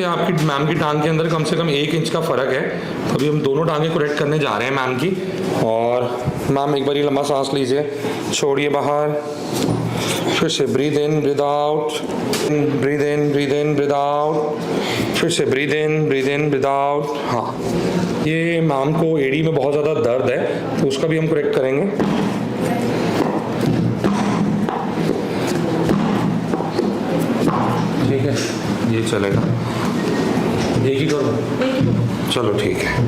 आपकी मैम की टांग के अंदर कम से कम 1 इंच का फ़र्क है। तो अभी हम दोनों टांगें करेक्ट करने जा रहे हैं मैम की। और मैम एक बार ये लंबा सांस लीजिए, छोड़िए बाहर, फिर से breathe in breathe out, breathe in breathe out, फिर से ब्रीद इन ब्रीद आउट। हाँ, ये मैम को एड़ी में बहुत ज़्यादा दर्द है तो उसका भी हम करेक्ट करेंगे। ठीक है, ये चलेगा, एक ही करो, चलो ठीक है।